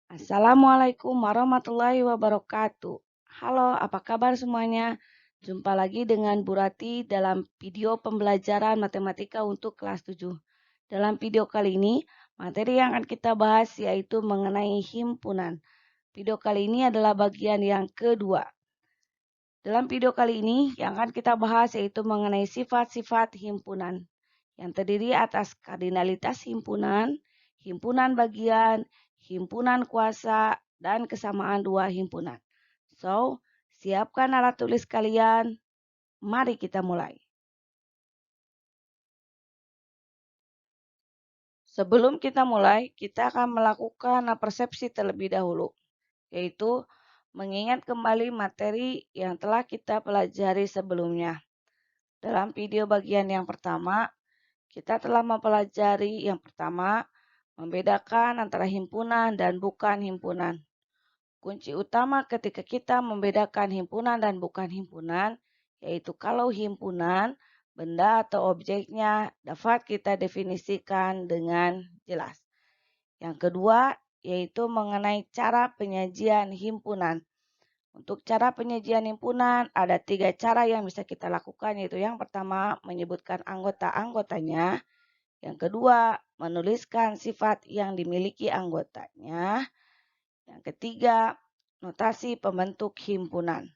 Assalamualaikum warahmatullahi wabarakatuh. Halo, apa kabar semuanya? Jumpa lagi dengan Bu Rati dalam video pembelajaran matematika untuk kelas 7. Dalam video kali ini, materi yang akan kita bahas yaitu mengenai himpunan. Video kali ini adalah bagian yang kedua. Dalam video kali ini, yang akan kita bahas yaitu mengenai sifat-sifat himpunan, yang terdiri atas kardinalitas himpunan, himpunan bagian, himpunan kuasa, dan kesamaan dua himpunan. So, siapkan alat tulis kalian. Mari kita mulai. Sebelum kita mulai, kita akan melakukan persepsi terlebih dahulu, yaitu mengingat kembali materi yang telah kita pelajari sebelumnya. Dalam video bagian yang pertama, kita telah mempelajari yang pertama, membedakan antara himpunan dan bukan himpunan. Kunci utama ketika kita membedakan himpunan dan bukan himpunan, yaitu kalau himpunan, benda atau objeknya dapat kita definisikan dengan jelas. Yang kedua, yaitu mengenai cara penyajian himpunan. Untuk cara penyajian himpunan, ada 3 cara yang bisa kita lakukan, yaitu yang pertama, menyebutkan anggota-anggotanya. Yang kedua, menuliskan sifat yang dimiliki anggotanya. Yang ketiga, notasi pembentuk himpunan.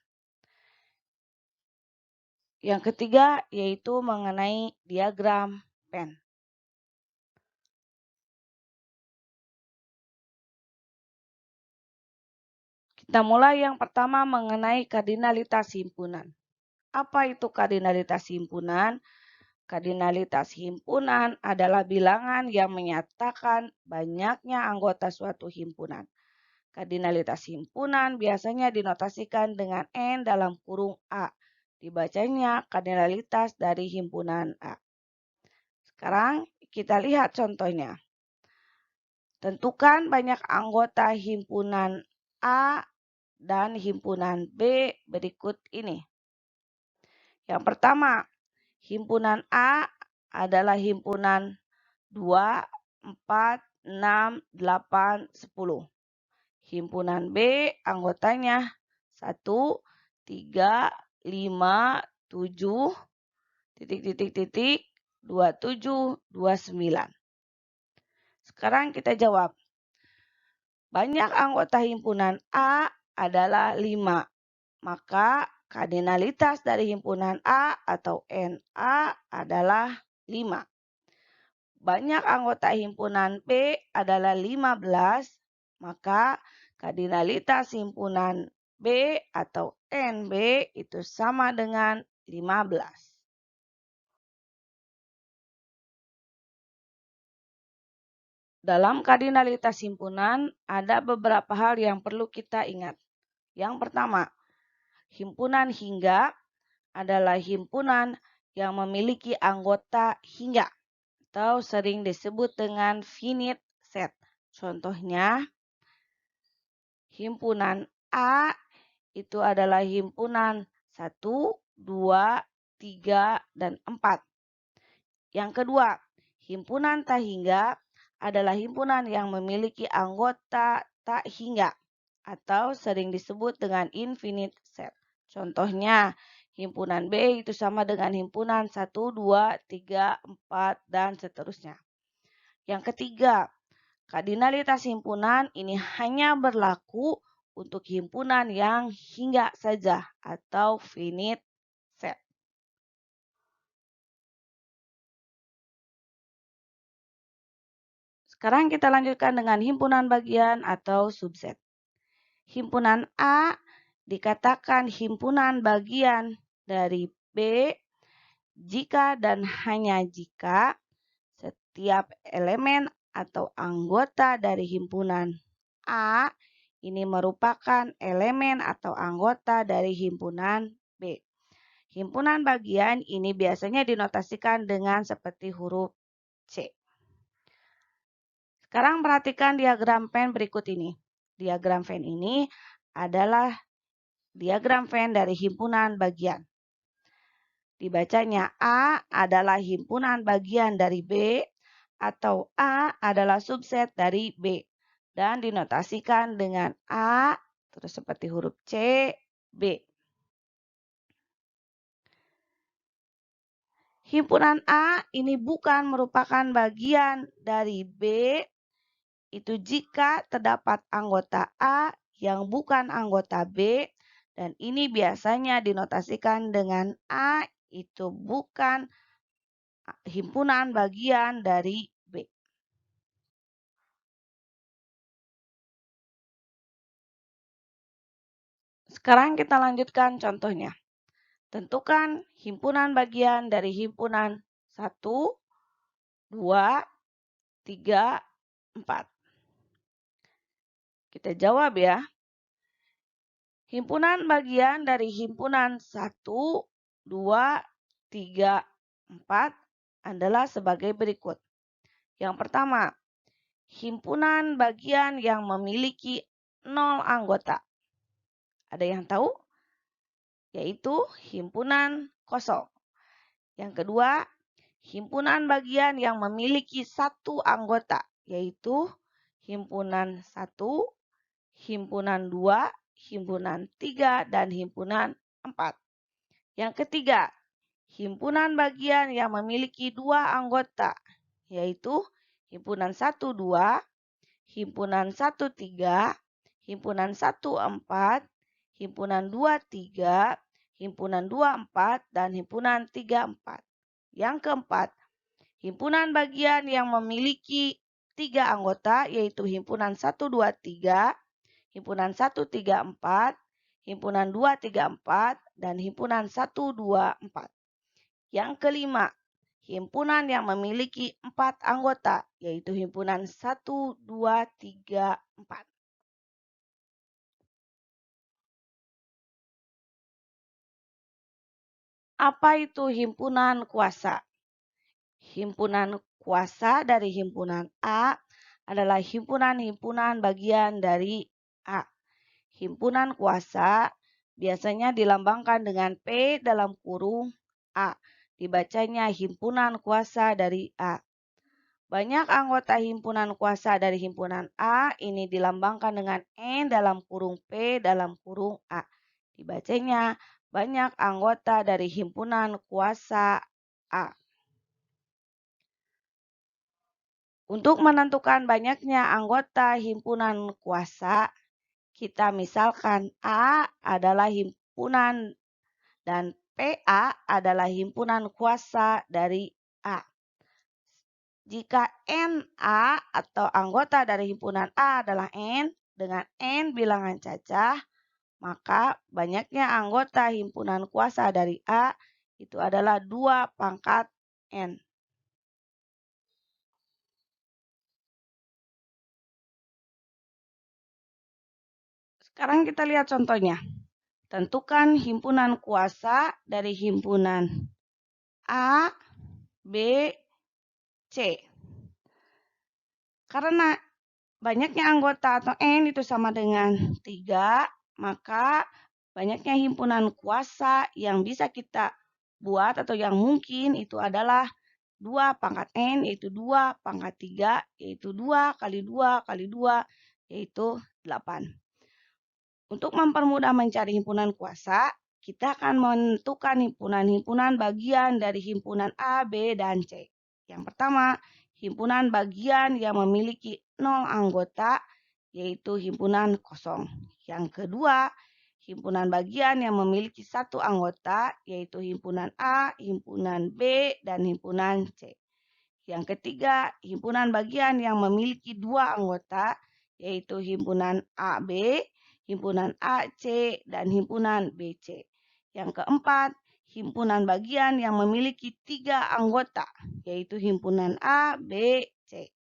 Yang ketiga, yaitu mengenai diagram Venn. Kita mulai yang pertama mengenai kardinalitas himpunan. Apa itu kardinalitas himpunan? Kardinalitas himpunan adalah bilangan yang menyatakan banyaknya anggota suatu himpunan. Kardinalitas himpunan biasanya dinotasikan dengan N dalam kurung A. Dibacanya kardinalitas dari himpunan A. Sekarang kita lihat contohnya. Tentukan banyak anggota himpunan A dan himpunan B berikut ini. Yang pertama, himpunan A adalah himpunan 2, 4, 6, 8, 10. Himpunan B anggotanya 1, 3, 5, 7, titik, 27, 29. Sekarang kita jawab. Banyak anggota himpunan A adalah 5. Maka kardinalitas dari himpunan A atau NA adalah 5. Banyak anggota himpunan B adalah 15. Maka kardinalitas himpunan B atau NB itu sama dengan 15. Dalam kardinalitas himpunan ada beberapa hal yang perlu kita ingat. Yang pertama, himpunan hingga adalah himpunan yang memiliki anggota hingga atau sering disebut dengan finite set. Contohnya, himpunan A itu adalah himpunan 1, 2, 3, dan 4. Yang kedua, himpunan tak hingga adalah himpunan yang memiliki anggota tak hingga atau sering disebut dengan infinite set. Contohnya, himpunan B itu sama dengan himpunan 1, 2, 3, 4, dan seterusnya. Yang ketiga, kardinalitas himpunan ini hanya berlaku untuk himpunan yang hingga saja atau finite set. Sekarang kita lanjutkan dengan himpunan bagian atau subset. Himpunan A dikatakan himpunan bagian dari B jika dan hanya jika setiap elemen atau anggota dari himpunan A ini merupakan elemen atau anggota dari himpunan B. Himpunan bagian ini biasanya dinotasikan dengan seperti huruf C. Sekarang perhatikan diagram Venn berikut ini. Diagram Venn ini adalah diagram Venn dari himpunan bagian. Dibacanya A adalah himpunan bagian dari B atau A adalah subset dari B. dan dinotasikan dengan A, terus seperti huruf C, B. Himpunan A ini bukan merupakan bagian dari B, itu jika terdapat anggota A yang bukan anggota B, dan ini biasanya dinotasikan dengan A itu bukan himpunan bagian dari B. Sekarang kita lanjutkan contohnya. Tentukan himpunan bagian dari himpunan 1, 2, 3, 4. Kita jawab ya. Himpunan bagian dari himpunan 1, 2, 3, 4 adalah sebagai berikut. Yang pertama, himpunan bagian yang memiliki 0 anggota. Ada yang tahu? Yaitu himpunan kosong. Yang kedua, himpunan bagian yang memiliki 1 anggota, yaitu himpunan 1, himpunan 2, himpunan 3, dan himpunan 4. Yang ketiga, himpunan bagian yang memiliki 2 anggota, yaitu himpunan 1, 2, himpunan 1, 3, himpunan 1, 4, himpunan 2, 3, himpunan 2, 4, dan himpunan 3, 4. Yang keempat, himpunan bagian yang memiliki 3 anggota, yaitu himpunan 1, 2, 3, himpunan 1, 3, 4, himpunan 2, 3, 4, dan himpunan 1, 2, 4. Yang kelima, himpunan yang memiliki 4 anggota, yaitu himpunan 1, 2, 3, 4. Apa itu himpunan kuasa? Himpunan kuasa dari himpunan A adalah himpunan-himpunan bagian dari A. Himpunan kuasa biasanya dilambangkan dengan P dalam kurung A. Dibacanya himpunan kuasa dari A. Banyak anggota himpunan kuasa dari himpunan A ini dilambangkan dengan N dalam kurung P dalam kurung A. Dibacanya banyak anggota dari himpunan kuasa A. Untuk menentukan banyaknya anggota himpunan kuasa, kita misalkan A adalah himpunan dan PA adalah himpunan kuasa dari A. Jika NA atau anggota dari himpunan A adalah N dengan N bilangan cacah, maka banyaknya anggota himpunan kuasa dari A itu adalah 2 pangkat N. Sekarang kita lihat contohnya. Tentukan himpunan kuasa dari himpunan A, B, C. Karena banyaknya anggota atau N itu sama dengan 3, maka banyaknya himpunan kuasa yang bisa kita buat atau yang mungkin itu adalah 2 pangkat N, yaitu 2 pangkat 3, yaitu 2 kali 2 kali 2, yaitu 8. Untuk mempermudah mencari himpunan kuasa, kita akan menentukan himpunan-himpunan bagian dari himpunan A, B, dan C. Yang pertama, himpunan bagian yang memiliki 0 anggota, yaitu himpunan kosong. Yang kedua, himpunan bagian yang memiliki 1 anggota, yaitu himpunan A, himpunan B, dan himpunan C. Yang ketiga, himpunan bagian yang memiliki 2 anggota, yaitu himpunan AB, himpunan AC, dan himpunan BC. Yang keempat, himpunan bagian yang memiliki 3 anggota, yaitu himpunan A, B, C.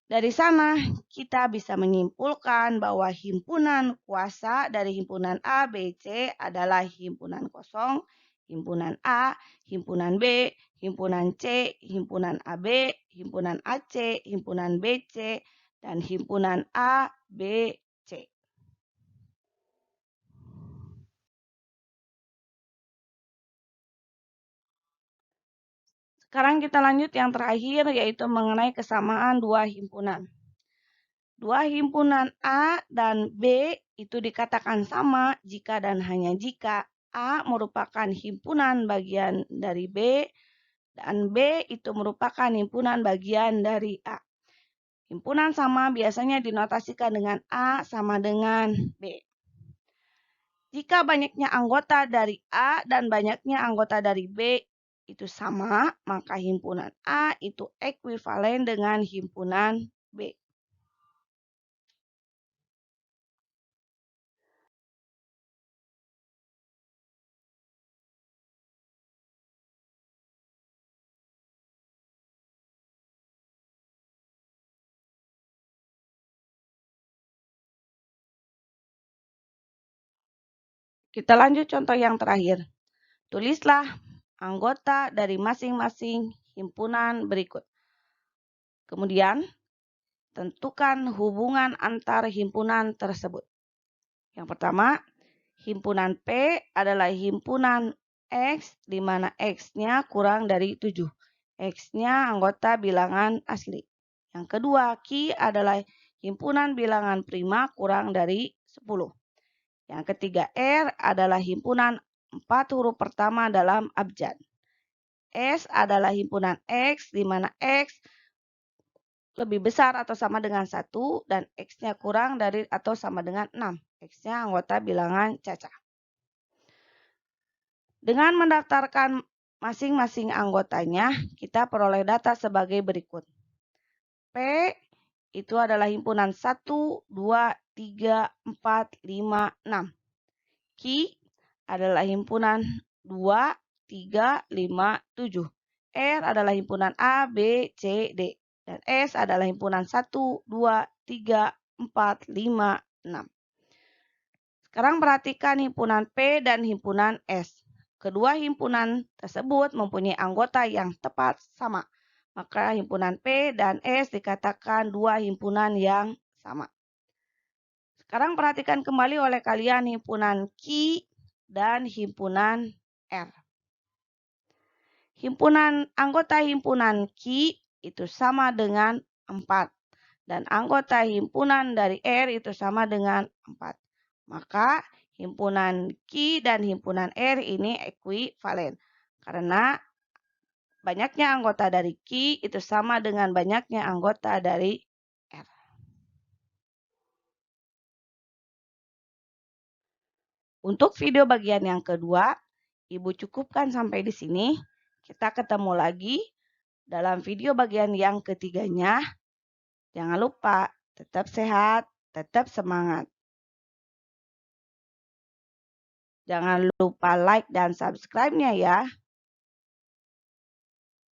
Dari sana, kita bisa menyimpulkan bahwa himpunan kuasa dari himpunan A, B, C adalah himpunan kosong, himpunan A, himpunan B, himpunan C, himpunan AB, himpunan AC, himpunan BC, dan himpunan A, B, C. Sekarang kita lanjut yang terakhir, yaitu mengenai kesamaan dua himpunan. Dua himpunan A dan B itu dikatakan sama jika dan hanya jika A merupakan himpunan bagian dari B dan B itu merupakan himpunan bagian dari A. Himpunan sama biasanya dinotasikan dengan A sama dengan B. Jika banyaknya anggota dari A dan banyaknya anggota dari B itu sama, maka himpunan A itu ekuivalen dengan himpunan B. Kita lanjut contoh yang terakhir. Tulislah anggota dari masing-masing himpunan berikut. Kemudian, tentukan hubungan antar himpunan tersebut. Yang pertama, himpunan P adalah himpunan X di mana X-nya kurang dari 7. X-nya anggota bilangan asli. Yang kedua, Q adalah himpunan bilangan prima kurang dari 10. Yang ketiga, R adalah himpunan 4 huruf pertama dalam abjad. S adalah himpunan X, di mana X lebih besar atau sama dengan 1 dan X-nya kurang dari atau sama dengan 6. X-nya anggota bilangan cacah. Dengan mendaftarkan masing-masing anggotanya, kita peroleh data sebagai berikut. P itu adalah himpunan 1, 2, 3, 4, 5, 6. Q adalah himpunan 2, 3, 5, 7. R adalah himpunan A, B, C, D. Dan S adalah himpunan 1, 2, 3, 4, 5, 6. Sekarang perhatikan himpunan P dan himpunan S. Kedua himpunan tersebut mempunyai anggota yang tepat sama. Maka himpunan P dan S dikatakan dua himpunan yang sama. Sekarang perhatikan kembali oleh kalian himpunan Q dan himpunan R. Anggota himpunan Q itu sama dengan 4. Dan anggota himpunan dari R itu sama dengan 4. Maka himpunan Q dan himpunan R ini ekuivalen. Karena banyaknya anggota dari Q itu sama dengan banyaknya anggota dari R. Untuk video bagian yang kedua, Ibu cukupkan sampai di sini. Kita ketemu lagi dalam video bagian yang ketiganya. Jangan lupa tetap sehat, tetap semangat. Jangan lupa like dan subscribe-nya ya.